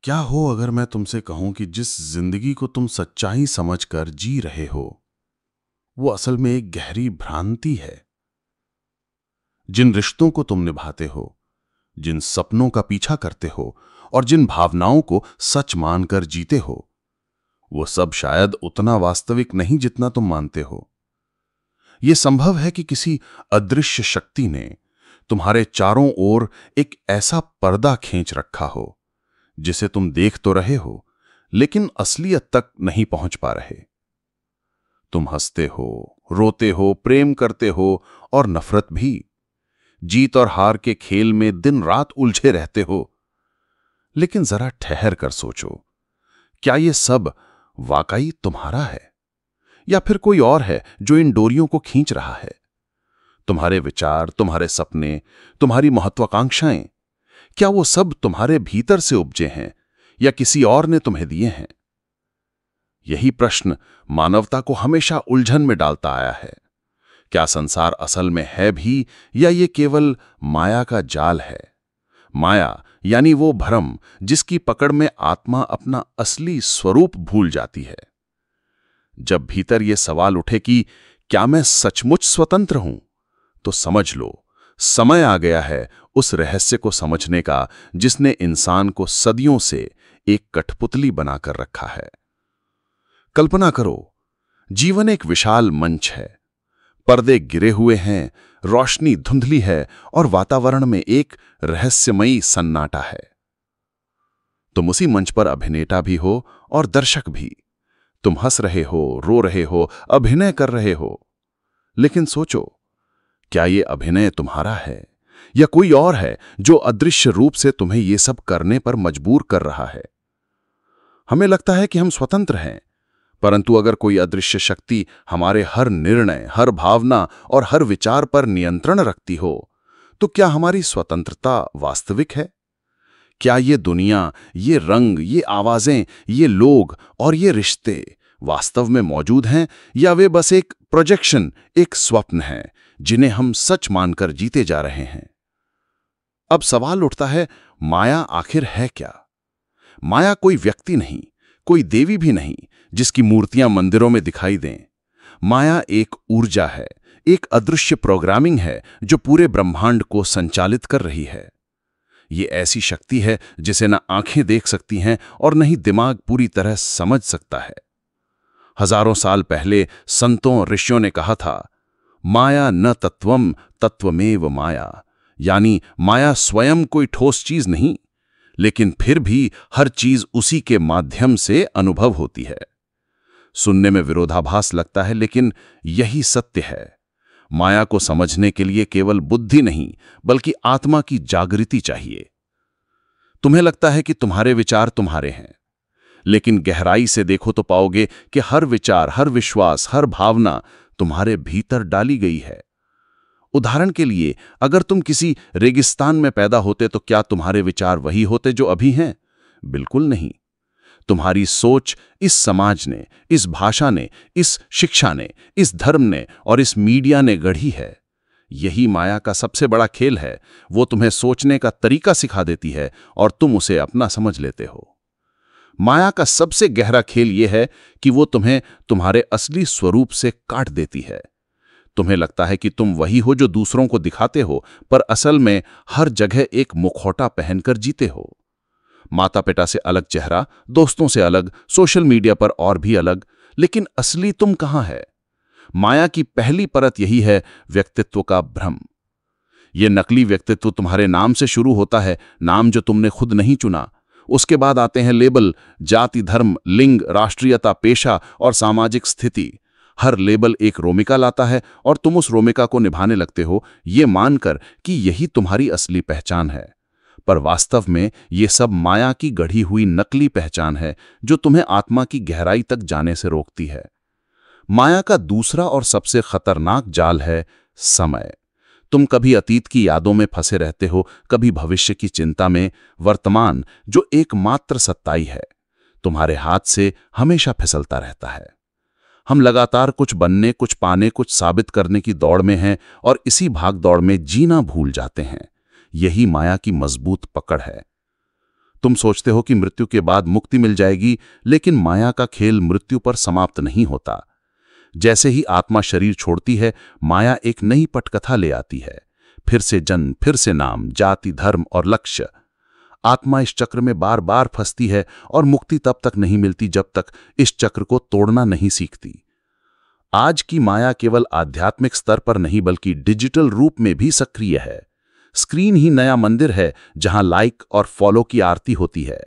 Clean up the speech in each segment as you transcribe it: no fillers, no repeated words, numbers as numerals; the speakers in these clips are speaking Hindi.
क्या हो अगर मैं तुमसे कहूं कि जिस जिंदगी को तुम सच्चाई समझकर जी रहे हो वो असल में एक गहरी भ्रांति है। जिन रिश्तों को तुम निभाते हो, जिन सपनों का पीछा करते हो और जिन भावनाओं को सच मानकर जीते हो, वो सब शायद उतना वास्तविक नहीं जितना तुम मानते हो। यह संभव है कि किसी अदृश्य शक्ति ने तुम्हारे चारों ओर एक ऐसा पर्दा खींच रखा हो जिसे तुम देख तो रहे हो लेकिन असलियत तक नहीं पहुंच पा रहे। तुम हंसते हो, रोते हो, प्रेम करते हो और नफरत भी। जीत और हार के खेल में दिन रात उलझे रहते हो। लेकिन जरा ठहर कर सोचो, क्या यह सब वाकई तुम्हारा है या फिर कोई और है जो इन डोरियों को खींच रहा है? तुम्हारे विचार, तुम्हारे सपने, तुम्हारी महत्वाकांक्षाएं, क्या वो सब तुम्हारे भीतर से उपजे हैं या किसी और ने तुम्हें दिए हैं? यही प्रश्न मानवता को हमेशा उलझन में डालता आया है। क्या संसार असल में है भी या ये केवल माया का जाल है? माया यानी वो भ्रम जिसकी पकड़ में आत्मा अपना असली स्वरूप भूल जाती है। जब भीतर ये सवाल उठे कि क्या मैं सचमुच स्वतंत्र हूं, तो समझ लो समय आ गया है उस रहस्य को समझने का जिसने इंसान को सदियों से एक कठपुतली बनाकर रखा है। कल्पना करो, जीवन एक विशाल मंच है। पर्दे गिरे हुए हैं, रोशनी धुंधली है और वातावरण में एक रहस्यमयी सन्नाटा है। तुम उसी मंच पर अभिनेता भी हो और दर्शक भी। तुम हंस रहे हो, रो रहे हो, अभिनय कर रहे हो। लेकिन सोचो, क्या ये अभिनय तुम्हारा है या कोई और है जो अदृश्य रूप से तुम्हें ये सब करने पर मजबूर कर रहा है? हमें लगता है कि हम स्वतंत्र हैं, परंतु अगर कोई अदृश्य शक्ति हमारे हर निर्णय, हर भावना और हर विचार पर नियंत्रण रखती हो, तो क्या हमारी स्वतंत्रता वास्तविक है? क्या ये दुनिया, ये रंग, ये आवाजें, ये लोग और ये रिश्ते वास्तव में मौजूद हैं या वे बस एक प्रोजेक्शन, एक स्वप्न है जिन्हें हम सच मानकर जीते जा रहे हैं? अब सवाल उठता है, माया आखिर है क्या? माया कोई व्यक्ति नहीं, कोई देवी भी नहीं जिसकी मूर्तियां मंदिरों में दिखाई दें। माया एक ऊर्जा है, एक अदृश्य प्रोग्रामिंग है जो पूरे ब्रह्मांड को संचालित कर रही है। ये ऐसी शक्ति है जिसे न आंखें देख सकती हैं और न ही दिमाग पूरी तरह समझ सकता है। हजारों साल पहले संतों, ऋषियों ने कहा था, माया न तत्वम तत्वमेव माया, यानी माया स्वयं कोई ठोस चीज नहीं, लेकिन फिर भी हर चीज उसी के माध्यम से अनुभव होती है। सुनने में विरोधाभास लगता है, लेकिन यही सत्य है। माया को समझने के लिए केवल बुद्धि नहीं बल्कि आत्मा की जागृति चाहिए। तुम्हें लगता है कि तुम्हारे विचार तुम्हारे हैं, लेकिन गहराई से देखो तो पाओगे कि हर विचार, हर विश्वास, हर भावना तुम्हारे भीतर डाली गई है। उदाहरण के लिए, अगर तुम किसी रेगिस्तान में पैदा होते तो क्या तुम्हारे विचार वही होते जो अभी हैं? बिल्कुल नहीं। तुम्हारी सोच इस समाज ने, इस भाषा ने, इस शिक्षा ने, इस धर्म ने और इस मीडिया ने गढ़ी है। यही माया का सबसे बड़ा खेल है। वो तुम्हें सोचने का तरीका सिखा देती है और तुम उसे अपना समझ लेते हो। माया का सबसे गहरा खेल यह है कि वो तुम्हें तुम्हारे असली स्वरूप से काट देती है। तुम्हें लगता है कि तुम वही हो जो दूसरों को दिखाते हो, पर असल में हर जगह एक मुखौटा पहनकर जीते हो। माता पिता से अलग चेहरा, दोस्तों से अलग, सोशल मीडिया पर और भी अलग, लेकिन असली तुम कहां है? माया की पहली परत यही है, व्यक्तित्व का भ्रम। यह नकली व्यक्तित्व तुम्हारे नाम से शुरू होता है, नाम जो तुमने खुद नहीं चुना। उसके बाद आते हैं लेबल, जाति, धर्म, लिंग, राष्ट्रीयता, पेशा और सामाजिक स्थिति। हर लेबल एक रोमिका लाता है और तुम उस रोमिका को निभाने लगते हो, ये मानकर कि यही तुम्हारी असली पहचान है। पर वास्तव में ये सब माया की गढ़ी हुई नकली पहचान है जो तुम्हें आत्मा की गहराई तक जाने से रोकती है। माया का दूसरा और सबसे खतरनाक जाल है समय। तुम कभी अतीत की यादों में फंसे रहते हो, कभी भविष्य की चिंता में। वर्तमान, जो एकमात्र सच्चाई है, तुम्हारे हाथ से हमेशा फिसलता रहता है। हम लगातार कुछ बनने, कुछ पाने, कुछ साबित करने की दौड़ में हैं और इसी भाग दौड़ में जीना भूल जाते हैं। यही माया की मजबूत पकड़ है। तुम सोचते हो कि मृत्यु के बाद मुक्ति मिल जाएगी, लेकिन माया का खेल मृत्यु पर समाप्त नहीं होता। जैसे ही आत्मा शरीर छोड़ती है, माया एक नई पटकथा ले आती है। फिर से जन्म, फिर से नाम, जाति, धर्म और लक्ष्य। आत्मा इस चक्र में बार बार फंसती है और मुक्ति तब तक नहीं मिलती जब तक इस चक्र को तोड़ना नहीं सीखती। आज की माया केवल आध्यात्मिक स्तर पर नहीं बल्कि डिजिटल रूप में भी सक्रिय है। स्क्रीन ही नया मंदिर है जहां लाइक और फॉलो की आरती होती है।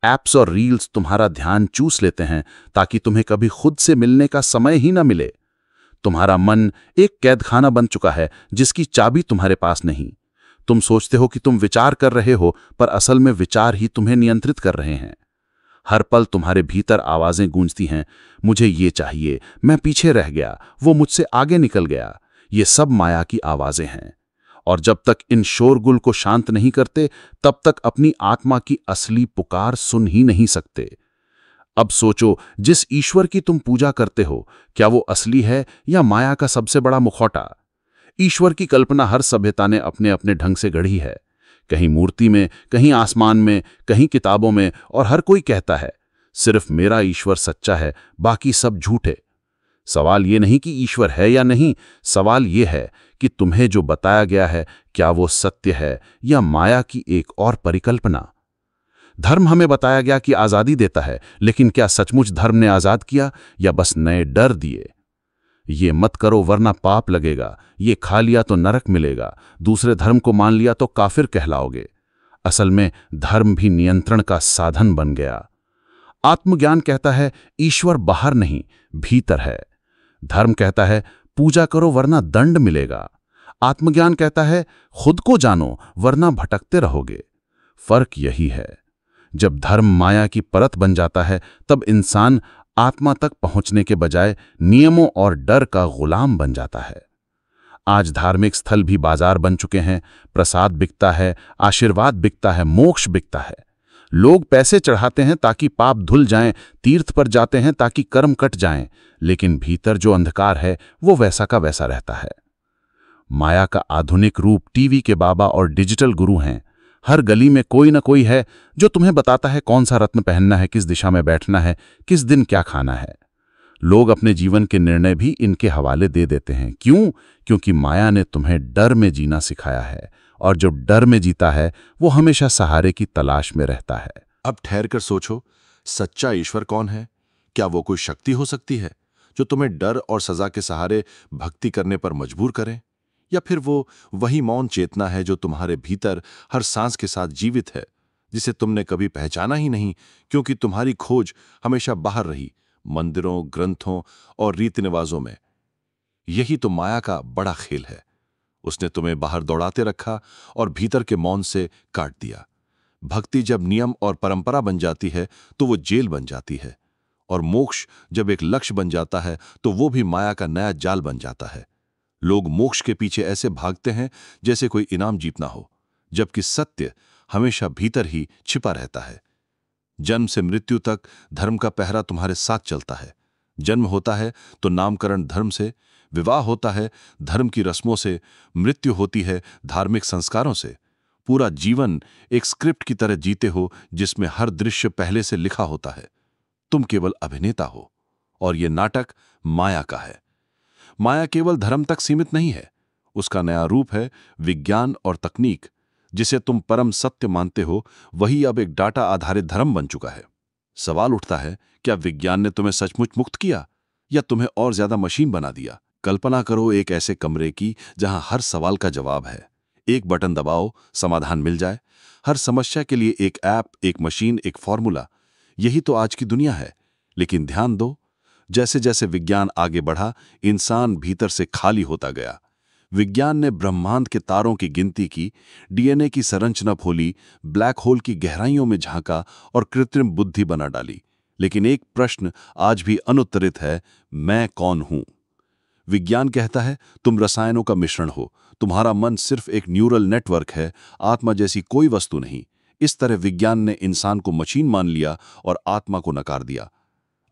एप्स और रील्स तुम्हारा ध्यान चूस लेते हैं ताकि तुम्हें कभी खुद से मिलने का समय ही न मिले। तुम्हारा मन एक कैदखाना बन चुका है जिसकी चाबी तुम्हारे पास नहीं। तुम सोचते हो कि तुम विचार कर रहे हो, पर असल में विचार ही तुम्हें नियंत्रित कर रहे हैं। हर पल तुम्हारे भीतर आवाजें गूंजती हैं, मुझे ये चाहिए, मैं पीछे रह गया, वो मुझसे आगे निकल गया। ये सब माया की आवाजें हैं। और जब तक इन शोरगुल को शांत नहीं करते, तब तक अपनी आत्मा की असली पुकार सुन ही नहीं सकते। अब सोचो, जिस ईश्वर की तुम पूजा करते हो, क्या वो असली है या माया का सबसे बड़ा मुखौटा? ईश्वर की कल्पना हर सभ्यता ने अपने अपने ढंग से गढ़ी है। कहीं मूर्ति में, कहीं आसमान में, कहीं किताबों में, और हर कोई कहता है सिर्फ मेरा ईश्वर सच्चा है, बाकी सब झूठे। सवाल ये नहीं कि ईश्वर है या नहीं, सवाल ये है कि तुम्हें जो बताया गया है क्या वो सत्य है या माया की एक और परिकल्पना। धर्म हमें बताया गया कि आजादी देता है, लेकिन क्या सचमुच धर्म ने आजाद किया या बस नए डर दिए? ये मत करो वरना पाप लगेगा, ये खा लिया तो नरक मिलेगा, दूसरे धर्म को मान लिया तो काफिर कहलाओगे। असल में धर्म भी नियंत्रण का साधन बन गया। आत्मज्ञान कहता है ईश्वर बाहर नहीं, भीतर है। धर्म कहता है पूजा करो वरना दंड मिलेगा। आत्मज्ञान कहता है खुद को जानो वरना भटकते रहोगे। फर्क यही है, जब धर्म माया की परत बन जाता है, तब इंसान आत्मा तक पहुंचने के बजाय नियमों और डर का गुलाम बन जाता है। आज धार्मिक स्थल भी बाजार बन चुके हैं। प्रसाद बिकता है, आशीर्वाद बिकता है, मोक्ष बिकता है। लोग पैसे चढ़ाते हैं ताकि पाप धुल जाएं, तीर्थ पर जाते हैं ताकि कर्म कट जाएं, लेकिन भीतर जो अंधकार है वो वैसा का वैसा रहता है। माया का आधुनिक रूप टीवी के बाबा और डिजिटल गुरु हैं। हर गली में कोई ना कोई है जो तुम्हें बताता है कौन सा रत्न पहनना है, किस दिशा में बैठना है, किस दिन क्या खाना है। लोग अपने जीवन के निर्णय भी इनके हवाले दे देते हैं। क्यों? क्योंकि माया ने तुम्हें डर में जीना सिखाया है, और जो डर में जीता है वो हमेशा सहारे की तलाश में रहता है। अब ठहर कर सोचो, सच्चा ईश्वर कौन है? क्या वो कोई शक्ति हो सकती है जो तुम्हें डर और सजा के सहारे भक्ति करने पर मजबूर करे? या फिर वो वही मौन चेतना है जो तुम्हारे भीतर हर सांस के साथ जीवित है, जिसे तुमने कभी पहचाना ही नहीं क्योंकि तुम्हारी खोज हमेशा बाहर रही, मंदिरों, ग्रंथों और रीति रिवाजों में। यही तो माया का बड़ा खेल है। उसने तुम्हें बाहर दौड़ाते रखा और भीतर के मौन से काट दिया। भक्ति जब नियम और परंपरा बन जाती है तो वो जेल बन जाती है, और मोक्ष जब एक लक्ष्य बन जाता है तो वो भी माया का नया जाल बन जाता है। लोग मोक्ष के पीछे ऐसे भागते हैं जैसे कोई इनाम जीतना हो, जबकि सत्य हमेशा भीतर ही छिपा रहता है। जन्म से मृत्यु तक धर्म का पहरा तुम्हारे साथ चलता है। जन्म होता है तो नामकरण धर्म से, विवाह होता है धर्म की रस्मों से, मृत्यु होती है धार्मिक संस्कारों से। पूरा जीवन एक स्क्रिप्ट की तरह जीते हो जिसमें हर दृश्य पहले से लिखा होता है। तुम केवल अभिनेता हो, और यह नाटक माया का है। माया केवल धर्म तक सीमित नहीं है, उसका नया रूप है विज्ञान और तकनीक। जिसे तुम परम सत्य मानते हो वही अब एक डाटा आधारित धर्म बन चुका है। सवाल उठता है, क्या विज्ञान ने तुम्हें सचमुच मुक्त किया या तुम्हें और ज्यादा मशीन बना दिया? कल्पना करो एक ऐसे कमरे की जहां हर सवाल का जवाब है। एक बटन दबाओ, समाधान मिल जाए। हर समस्या के लिए एक ऐप, एक मशीन, एक फॉर्मूला। यही तो आज की दुनिया है। लेकिन ध्यान दो, जैसे जैसे विज्ञान आगे बढ़ा, इंसान भीतर से खाली होता गया। विज्ञान ने ब्रह्मांड के तारों की गिनती की, डीएनए की संरचना खोली, ब्लैक होल की गहराइयों में झांका और कृत्रिम बुद्धि बना डाली। लेकिन एक प्रश्न आज भी अनुत्तरित है, मैं कौन हूं? विज्ञान कहता है तुम रसायनों का मिश्रण हो, तुम्हारा मन सिर्फ एक न्यूरल नेटवर्क है, आत्मा जैसी कोई वस्तु नहीं। इस तरह विज्ञान ने इंसान को मशीन मान लिया और आत्मा को नकार दिया।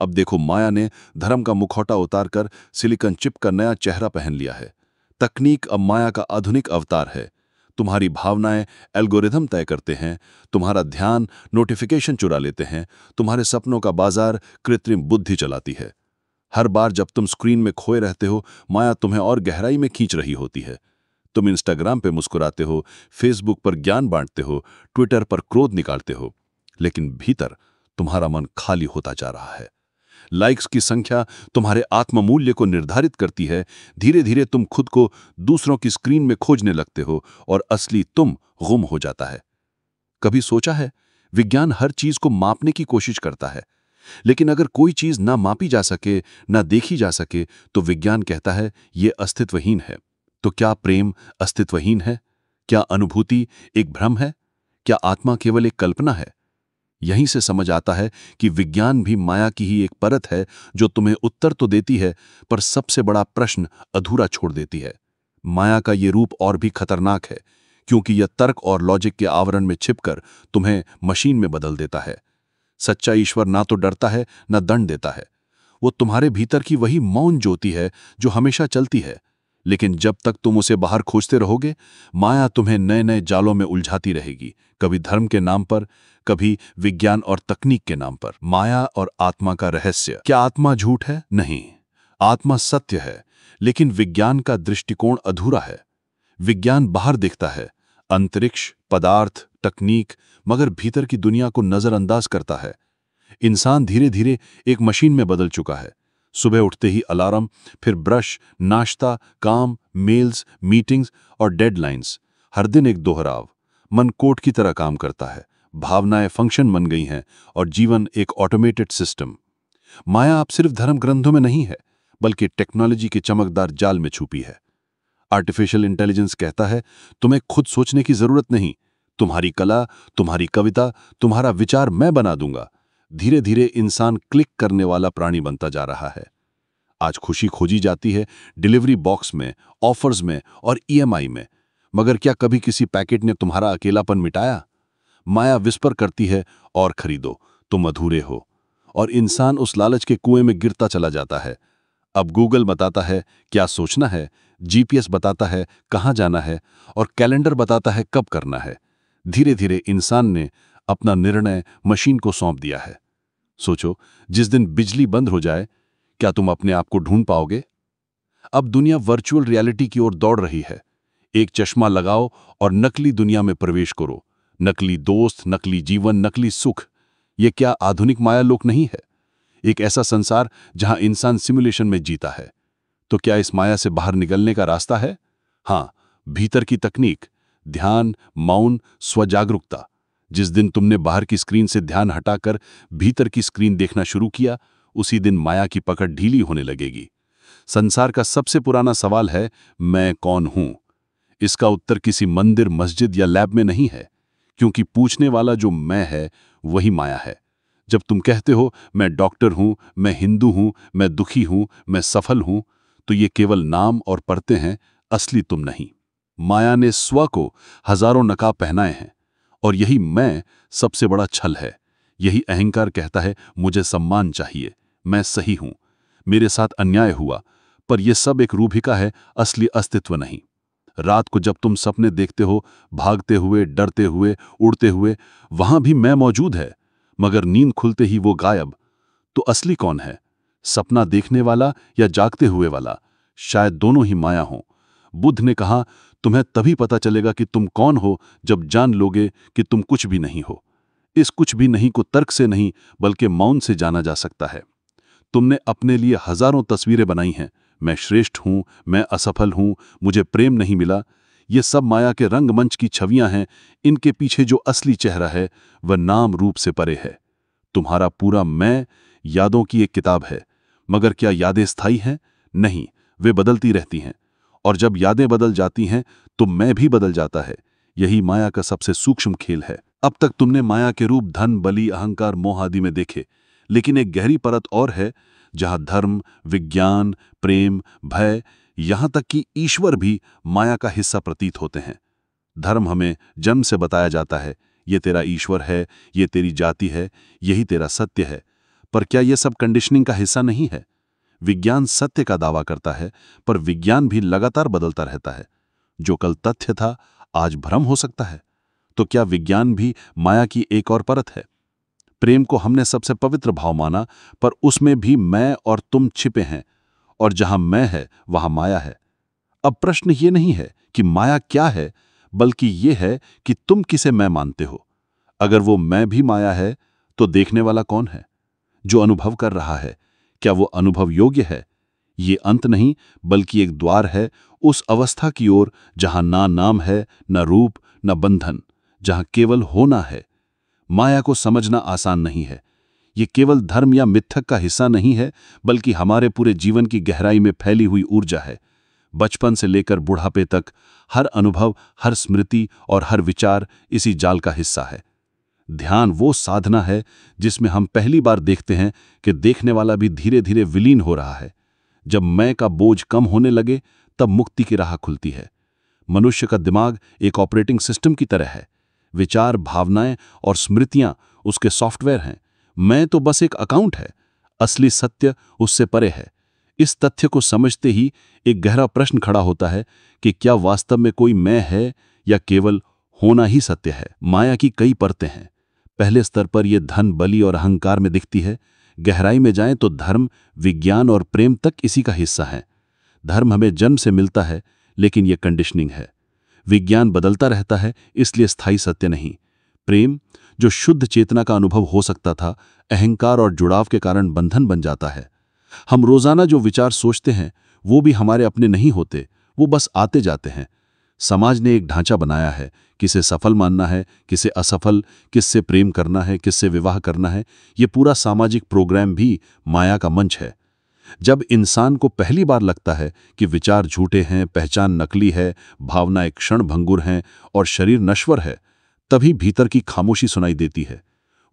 अब देखो, माया ने धर्म का मुखौटा उतारकर सिलिकॉन चिप का नया चेहरा पहन लिया है। तकनीक अब माया का आधुनिक अवतार है। तुम्हारी भावनाएं एल्गोरिथम तय करते हैं, तुम्हारा ध्यान नोटिफिकेशन चुरा लेते हैं, तुम्हारे सपनों का बाजार कृत्रिम बुद्धि चलाती है। हर बार जब तुम स्क्रीन में खोए रहते हो, माया तुम्हें और गहराई में खींच रही होती है। तुम इंस्टाग्राम पे मुस्कुराते हो, फेसबुक पर ज्ञान बांटते हो, ट्विटर पर क्रोध निकालते हो, लेकिन भीतर तुम्हारा मन खाली होता जा रहा है। लाइक्स की संख्या तुम्हारे आत्ममूल्य को निर्धारित करती है। धीरे धीरे तुम खुद को दूसरों की स्क्रीन में खोजने लगते हो और असली तुम गुम हो जाता है। कभी सोचा है, विज्ञान हर चीज को मापने की कोशिश करता है, लेकिन अगर कोई चीज ना मापी जा सके, ना देखी जा सके, तो विज्ञान कहता है यह अस्तित्वहीन है। तो क्या प्रेम अस्तित्वहीन है? क्या अनुभूति एक भ्रम है? क्या आत्मा केवल एक कल्पना है? यहीं से समझ आता है कि विज्ञान भी माया की ही एक परत है, जो तुम्हें उत्तर तो देती है, पर सबसे बड़ा प्रश्न अधूरा छोड़ देती है। माया का ये रूप और भी खतरनाक है, क्योंकि यह तर्क और लॉजिक के आवरण में छिपकर तुम्हें मशीन में बदल देता है। सच्चा ईश्वर ना तो डरता है, ना दंड देता है। वो तुम्हारे भीतर की वही मौन ज्योति है जो हमेशा चलती है, लेकिन जब तक तुम उसे बाहर खोजते रहोगे, माया तुम्हें नए नए जालों में उलझाती रहेगी, कभी धर्म के नाम पर, कभी विज्ञान और तकनीक के नाम पर। माया और आत्मा का रहस्य। क्या आत्मा झूठ है? नहीं, आत्मा सत्य है, लेकिन विज्ञान का दृष्टिकोण अधूरा है। विज्ञान बाहर दिखता है, अंतरिक्ष, पदार्थ, तकनीक, मगर भीतर की दुनिया को नजरअंदाज करता है। इंसान धीरे धीरे एक मशीन में बदल चुका है। सुबह उठते ही अलार्म, फिर ब्रश, नाश्ता, काम, मेल्स, मीटिंग्स और डेडलाइंस। हर दिन एक दोहराव। मन कोड की तरह काम करता है, भावनाएं फंक्शन बन गई हैं और जीवन एक ऑटोमेटेड सिस्टम। माया अब सिर्फ धर्म ग्रंथों में नहीं है, बल्कि टेक्नोलॉजी के चमकदार जाल में छुपी है। आर्टिफिशियल इंटेलिजेंस कहता है तुम्हें खुद सोचने की जरूरत नहीं, तुम्हारी कला, तुम्हारी कविता, तुम्हारा विचार मैं बना दूंगा। धीरे धीरे इंसान क्लिक करने वाला प्राणी बनता जा रहा है। आज खुशी खोजी जाती है डिलीवरी बॉक्स में, ऑफर्स में और ईएमआई में, मगर क्या कभी किसी पैकेट ने तुम्हारा अकेलापन मिटाया? माया विस्पर करती है और खरीदो, तुम अधूरे हो, और इंसान उस लालच के कुएं में गिरता चला जाता है। अब गूगल बताता है क्या सोचना है, जीपीएस बताता है कहाँ जाना है, और कैलेंडर बताता है कब करना है। धीरे धीरे इंसान ने अपना निर्णय मशीन को सौंप दिया है। सोचो, जिस दिन बिजली बंद हो जाए, क्या तुम अपने आप को ढूंढ पाओगे? अब दुनिया वर्चुअल रियलिटी की ओर दौड़ रही है। एक चश्मा लगाओ और नकली दुनिया में प्रवेश करो। नकली दोस्त, नकली जीवन, नकली सुख। यह क्या आधुनिक मायालोक नहीं है? एक ऐसा संसार जहां इंसान सिमुलेशन में जीता है। तो क्या इस माया से बाहर निकलने का रास्ता है? हां, भीतर की तकनीक, ध्यान, मौन, स्वजागरूकता। जिस दिन तुमने बाहर की स्क्रीन से ध्यान हटाकर भीतर की स्क्रीन देखना शुरू किया, उसी दिन माया की पकड़ ढीली होने लगेगी। संसार का सबसे पुराना सवाल है, मैं कौन हूं? इसका उत्तर किसी मंदिर, मस्जिद या लैब में नहीं है, क्योंकि पूछने वाला जो मैं है, वही माया है। जब तुम कहते हो मैं डॉक्टर हूं, मैं हिंदू हूं, मैं दुखी हूं, मैं सफल हूं, तो ये केवल नाम और परतें हैं, असली तुम नहीं। माया ने स्व को हजारों नकाब पहनाए हैं, और यही मैं सबसे बड़ा छल है। यही अहंकार कहता है मुझे सम्मान चाहिए, मैं सही हूं, मेरे साथ अन्याय हुआ, पर यह सब एक रूभिका है, असली अस्तित्व नहीं। रात को जब तुम सपने देखते हो, भागते हुए, डरते हुए, उड़ते हुए, वहां भी मैं मौजूद है, मगर नींद खुलते ही वो गायब। तो असली कौन है? सपना देखने वाला या जागते हुए वाला? शायद दोनों ही माया हो। बुद्ध ने कहा, तुम्हें तभी पता चलेगा कि तुम कौन हो जब जान लोगे कि तुम कुछ भी नहीं हो। इस कुछ भी नहीं को तर्क से नहीं, बल्कि मौन से जाना जा सकता है। तुमने अपने लिए हजारों तस्वीरें बनाई हैं, मैं श्रेष्ठ हूं, मैं असफल हूं, मुझे प्रेम नहीं मिला। ये सब माया के रंगमंच की छवियां हैं। इनके पीछे जो असली चेहरा है, वह नाम रूप से परे है। तुम्हारा पूरा मैं यादों की एक किताब है, मगर क्या यादें स्थायी हैं? नहीं, वे बदलती रहती हैं, और जब यादें बदल जाती हैं तो मैं भी बदल जाता है। यही माया का सबसे सूक्ष्म खेल है। अब तक तुमने माया के रूप धन, बलि, अहंकार, मोह आदि में देखे, लेकिन एक गहरी परत और है, जहां धर्म, विज्ञान, प्रेम, भय, यहां तक कि ईश्वर भी माया का हिस्सा प्रतीत होते हैं। धर्म हमें जन्म से बताया जाता है, ये तेरा ईश्वर है, ये तेरी जाति है, यही तेरा सत्य है। पर क्या यह सब कंडीशनिंग का हिस्सा नहीं है? विज्ञान सत्य का दावा करता है, पर विज्ञान भी लगातार बदलता रहता है। जो कल तथ्य था, आज भ्रम हो सकता है। तो क्या विज्ञान भी माया की एक और परत है? प्रेम को हमने सबसे पवित्र भाव माना, पर उसमें भी मैं और तुम छिपे हैं, और जहां मैं है वहां माया है। अब प्रश्न ये नहीं है कि माया क्या है, बल्कि ये है कि तुम किसे मैं मानते हो। अगर वो मैं भी माया है, तो देखने वाला कौन है? जो अनुभव कर रहा है, क्या वो अनुभव योग्य है? ये अंत नहीं, बल्कि एक द्वार है उस अवस्था की ओर जहां ना नाम है, न रूप, न बंधन, जहां केवल होना है। माया को समझना आसान नहीं है। ये केवल धर्म या मिथक का हिस्सा नहीं है, बल्कि हमारे पूरे जीवन की गहराई में फैली हुई ऊर्जा है। बचपन से लेकर बुढ़ापे तक हर अनुभव, हर स्मृति और हर विचार इसी जाल का हिस्सा है। ध्यान वो साधना है जिसमें हम पहली बार देखते हैं कि देखने वाला भी धीरे धीरे विलीन हो रहा है। जब मैं का बोझ कम होने लगे, तब मुक्ति की राह खुलती है। मनुष्य का दिमाग एक ऑपरेटिंग सिस्टम की तरह है। विचार, भावनाएं और स्मृतियां उसके सॉफ्टवेयर हैं। मैं तो बस एक अकाउंट है। असली सत्य उससे परे है। इस तथ्य को समझते ही एक गहरा प्रश्न खड़ा होता है कि क्या वास्तव में कोई मैं है, या केवल होना ही सत्य है? माया की कई परतें हैं। पहले स्तर पर यह धन, बलि और अहंकार में दिखती है। गहराई में जाएं तो धर्म, विज्ञान और प्रेम तक इसी का हिस्सा है। धर्म हमें जन्म से मिलता है, लेकिन यह कंडीशनिंग है। विज्ञान बदलता रहता है, इसलिए स्थायी सत्य नहीं। प्रेम, जो शुद्ध चेतना का अनुभव हो सकता था, अहंकार और जुड़ाव के कारण बंधन बन जाता है। हम रोजाना जो विचार सोचते हैं, वो भी हमारे अपने नहीं होते, वो बस आते जाते हैं। समाज ने एक ढांचा बनाया है, किसे सफल मानना है, किसे असफल, किससे प्रेम करना है, किससे विवाह करना है। ये पूरा सामाजिक प्रोग्राम भी माया का मंच है। जब इंसान को पहली बार लगता है कि विचार झूठे हैं, पहचान नकली है, भावनाएं क्षणभंगुर हैं और शरीर नश्वर है, तभी भीतर की खामोशी सुनाई देती है।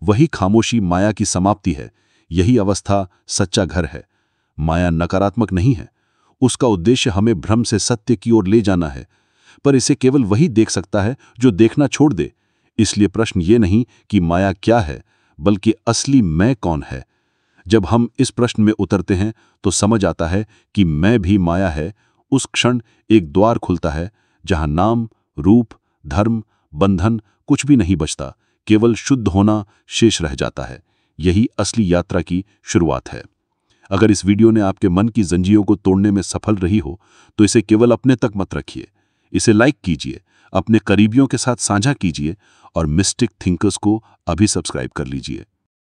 वही खामोशी माया की समाप्ति है। यही अवस्था सच्चा घर है। माया नकारात्मक नहीं है। उसका उद्देश्य हमें भ्रम से सत्य की ओर ले जाना है, पर इसे केवल वही देख सकता है जो देखना छोड़ दे। इसलिए प्रश्न ये नहीं कि माया क्या है, बल्कि असली मैं कौन है। जब हम इस प्रश्न में उतरते हैं, तो समझ आता है कि मैं भी माया है। उस क्षण एक द्वार खुलता है जहां नाम, रूप, धर्म, बंधन कुछ भी नहीं बचता, केवल शुद्ध होना शेष रह जाता है। यही असली यात्रा की शुरुआत है। अगर इस वीडियो ने आपके मन की जंजीरों को तोड़ने में सफल रही हो, तो इसे केवल अपने तक मत रखिए। इसे लाइक कीजिए, अपने करीबियों के साथ साझा कीजिए और मिस्टिक थिंकर्स को अभी सब्सक्राइब कर लीजिए।